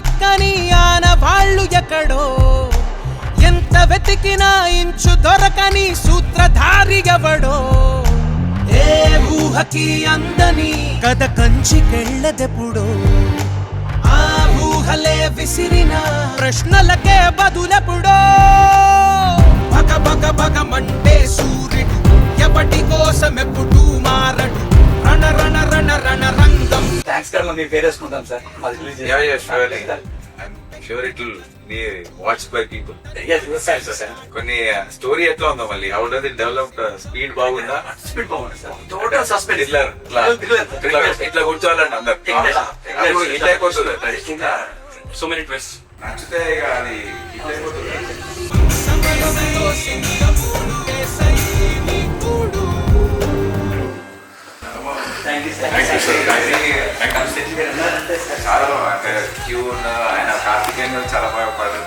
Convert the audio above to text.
చిక్కని ఆనవాళ్ళు ఎక్కడో, ఎంత వెతికినా ఇంచు దొరకని సూత్రధారి ఎవడో, ఏ ఊహకి అందని కథ కంచికెళ్ళదెప్పుడో, ఆ ఊహలే విసిరిన ప్రశ్నలకే బదులెప్పుడో. బగ బగ బగమంటే సూర్యుడు ఎప్పటి కోసం ఎప్పుడు మారడు, రణ రణ రణ రణ రంగం. థ్యాంక్స్ కార్డ్ లో మీ పేరు వేసుకుంటాం sir. Sure it will be watched by people. కొన్ని స్టోరీ ఎట్లా ఉందో మళ్ళీ how does it develop, speed బాగుందా? స్పీడ్ బాగుంది సార్. Total suspense. ఇట్లా కూర్చోవాలండి అందరు హిట్ అయిపోతుంది. So many twist. నచ్చితే ఇక అది హిట్ అయిపోతుంది. చాలా అంటే క్యూ ఉన్న ఆయన కార్తికేయన్ చాలా బాగా పడదు.